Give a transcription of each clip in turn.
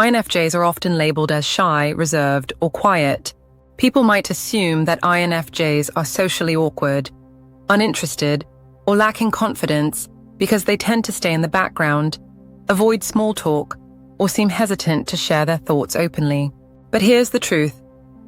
INFJs are often labeled as shy, reserved, or quiet. People might assume that INFJs are socially awkward, uninterested, or lacking confidence because they tend to stay in the background, avoid small talk, or seem hesitant to share their thoughts openly. But here's the truth.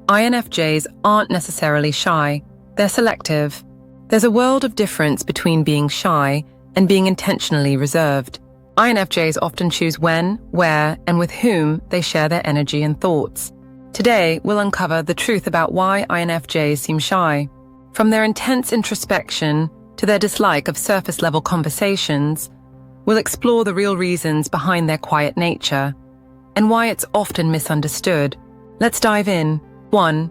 INFJs aren't necessarily shy. They're selective. There's a world of difference between being shy and being intentionally reserved. INFJs often choose when, where, and with whom they share their energy and thoughts. Today, we'll uncover the truth about why INFJs seem shy. From their intense introspection to their dislike of surface-level conversations, we'll explore the real reasons behind their quiet nature and why it's often misunderstood. Let's dive in. 1.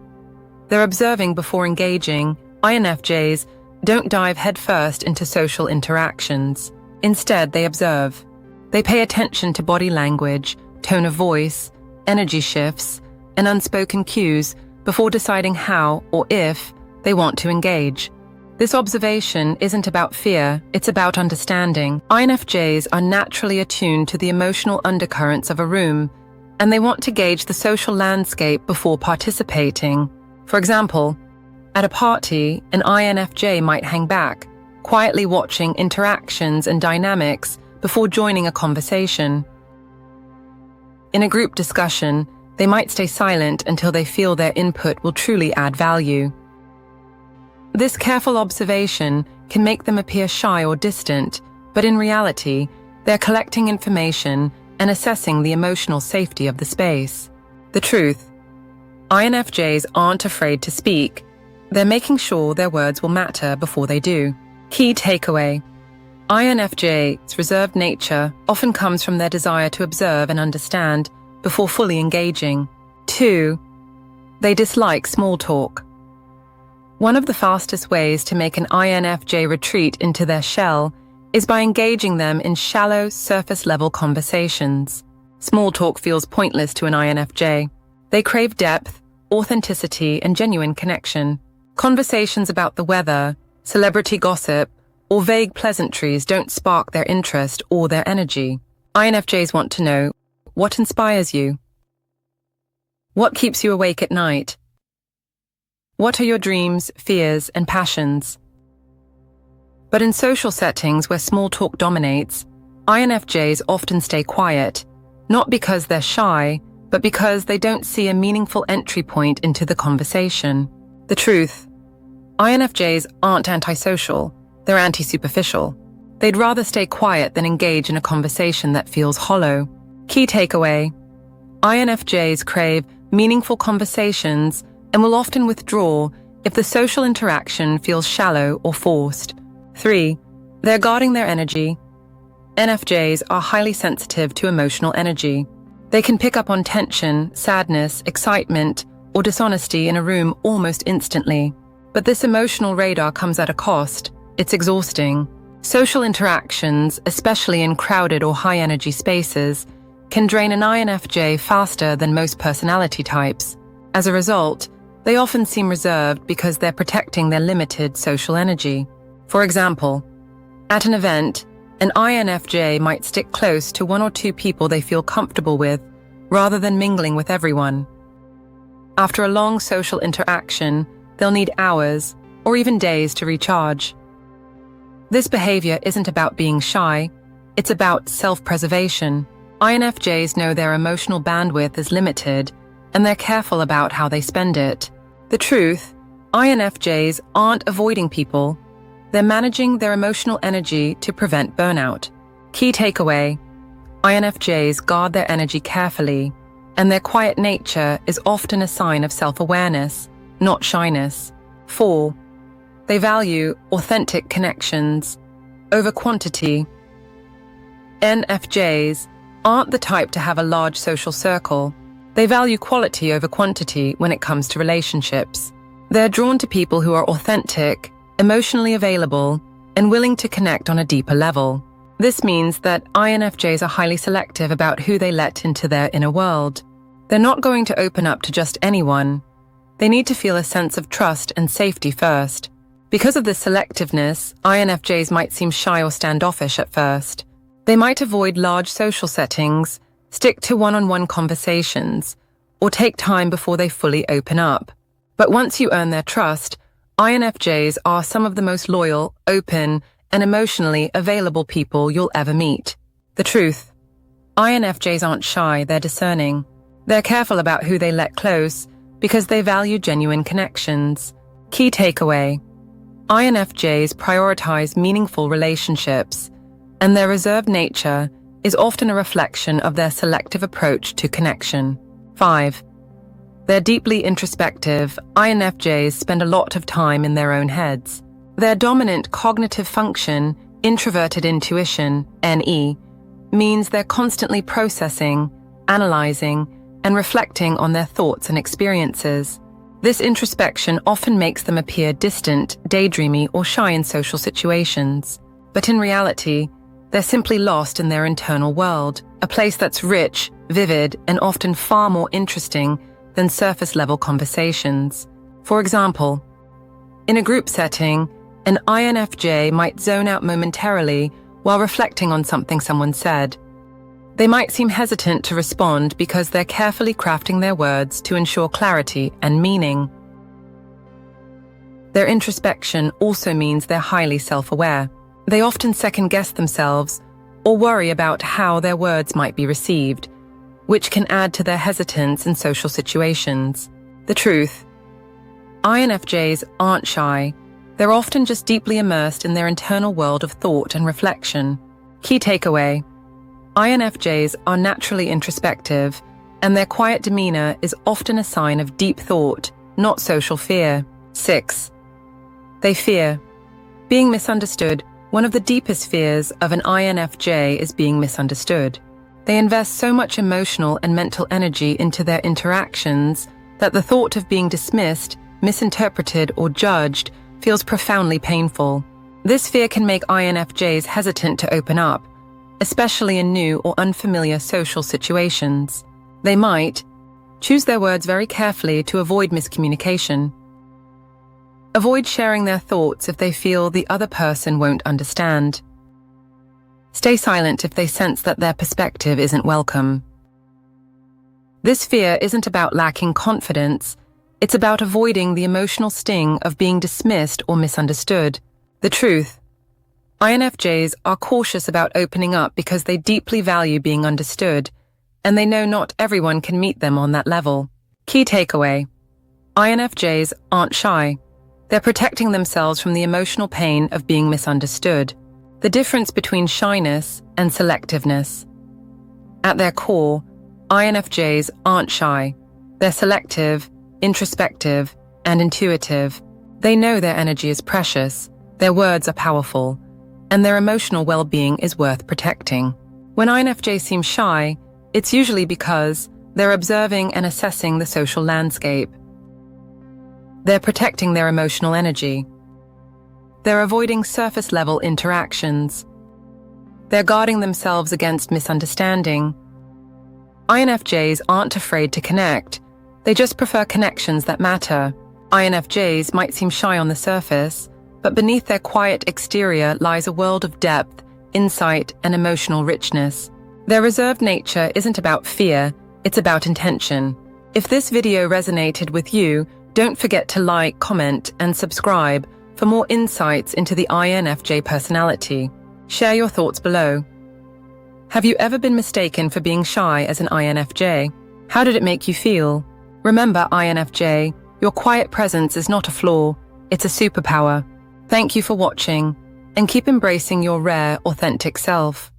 They're observing before engaging. INFJs don't dive headfirst into social interactions. Instead, they observe. They pay attention to body language, tone of voice, energy shifts, and unspoken cues before deciding how or if they want to engage. This observation isn't about fear, it's about understanding. INFJs are naturally attuned to the emotional undercurrents of a room, and they want to gauge the social landscape before participating. For example, at a party, an INFJ might hang back, quietly watching interactions and dynamics before joining a conversation. In a group discussion, they might stay silent until they feel their input will truly add value. This careful observation can make them appear shy or distant, but in reality, they're collecting information and assessing the emotional safety of the space. The truth: INFJs aren't afraid to speak. They're making sure their words will matter before they do. Key takeaway: INFJ's reserved nature often comes from their desire to observe and understand before fully engaging. 2. They dislike small talk. One of the fastest ways to make an INFJ retreat into their shell is by engaging them in shallow, surface-level conversations. Small talk feels pointless to an INFJ. They crave depth, authenticity, and genuine connection. Conversations about the weather, celebrity gossip, or vague pleasantries don't spark their interest or their energy. INFJs want to know, what inspires you? What keeps you awake at night? What are your dreams, fears, and passions? But in social settings where small talk dominates, INFJs often stay quiet, not because they're shy, but because they don't see a meaningful entry point into the conversation. The truth: INFJs aren't antisocial. They're anti-superficial. They'd rather stay quiet than engage in a conversation that feels hollow. Key takeaway: INFJs crave meaningful conversations and will often withdraw if the social interaction feels shallow or forced. 3. They're guarding their energy. INFJs are highly sensitive to emotional energy. They can pick up on tension, sadness, excitement, or dishonesty in a room almost instantly. But this emotional radar comes at a cost. It's exhausting. Social interactions, especially in crowded or high-energy spaces, can drain an INFJ faster than most personality types. As a result, they often seem reserved because they're protecting their limited social energy. For example, at an event, an INFJ might stick close to one or two people they feel comfortable with, rather than mingling with everyone. After a long social interaction, they'll need hours, or even days to recharge. This behavior isn't about being shy, it's about self-preservation. INFJs know their emotional bandwidth is limited, and they're careful about how they spend it. The truth: INFJs aren't avoiding people, they're managing their emotional energy to prevent burnout. Key takeaway: INFJs guard their energy carefully, and their quiet nature is often a sign of self-awareness, not shyness. 4. They value authentic connections over quantity. INFJs aren't the type to have a large social circle. They value quality over quantity when it comes to relationships. They're drawn to people who are authentic, emotionally available, and willing to connect on a deeper level. This means that INFJs are highly selective about who they let into their inner world. They're not going to open up to just anyone. They need to feel a sense of trust and safety first. Because of this selectiveness, INFJs might seem shy or standoffish at first. They might avoid large social settings, stick to one-on-one conversations, or take time before they fully open up. But once you earn their trust, INFJs are some of the most loyal, open, and emotionally available people you'll ever meet. The truth: INFJs aren't shy, they're discerning. They're careful about who they let close because they value genuine connections. Key takeaway: INFJs prioritize meaningful relationships, and their reserved nature is often a reflection of their selective approach to connection. 5. They're deeply introspective. INFJs spend a lot of time in their own heads. Their dominant cognitive function, introverted intuition, NE, means they're constantly processing, analyzing, and reflecting on their thoughts and experiences. This introspection often makes them appear distant, daydreamy, or shy in social situations. But in reality, they're simply lost in their internal world, a place that's rich, vivid, and often far more interesting than surface-level conversations. For example, in a group setting, an INFJ might zone out momentarily while reflecting on something someone said. They might seem hesitant to respond because they're carefully crafting their words to ensure clarity and meaning. Their introspection also means they're highly self-aware. They often second-guess themselves or worry about how their words might be received, which can add to their hesitance in social situations. The truth: INFJs aren't shy. They're often just deeply immersed in their internal world of thought and reflection. Key takeaway: INFJs are naturally introspective, and their quiet demeanor is often a sign of deep thought, not social fear. 6. They fear being misunderstood. One of the deepest fears of an INFJ is being misunderstood. They invest so much emotional and mental energy into their interactions that the thought of being dismissed, misinterpreted, or judged feels profoundly painful. This fear can make INFJs hesitant to open up, especially in new or unfamiliar social situations. They might choose their words very carefully to avoid miscommunication. Avoid sharing their thoughts if they feel the other person won't understand. Stay silent if they sense that their perspective isn't welcome. This fear isn't about lacking confidence, it's about avoiding the emotional sting of being dismissed or misunderstood. The truth: INFJs are cautious about opening up because they deeply value being understood, and they know not everyone can meet them on that level. Key takeaway: INFJs aren't shy. They're protecting themselves from the emotional pain of being misunderstood. The difference between shyness and selectiveness. At their core, INFJs aren't shy. They're selective, introspective, and intuitive. They know their energy is precious, their words are powerful, and their emotional well-being is worth protecting. When INFJs seem shy, it's usually because they're observing and assessing the social landscape. They're protecting their emotional energy. They're avoiding surface-level interactions. They're guarding themselves against misunderstanding. INFJs aren't afraid to connect. They just prefer connections that matter. INFJs might seem shy on the surface, but beneath their quiet exterior lies a world of depth, insight, and emotional richness. Their reserved nature isn't about fear, it's about intention. If this video resonated with you, don't forget to like, comment, and subscribe for more insights into the INFJ personality. Share your thoughts below. Have you ever been mistaken for being shy as an INFJ? How did it make you feel? Remember, INFJ, your quiet presence is not a flaw, it's a superpower. Thank you for watching, and keep embracing your rare, authentic self.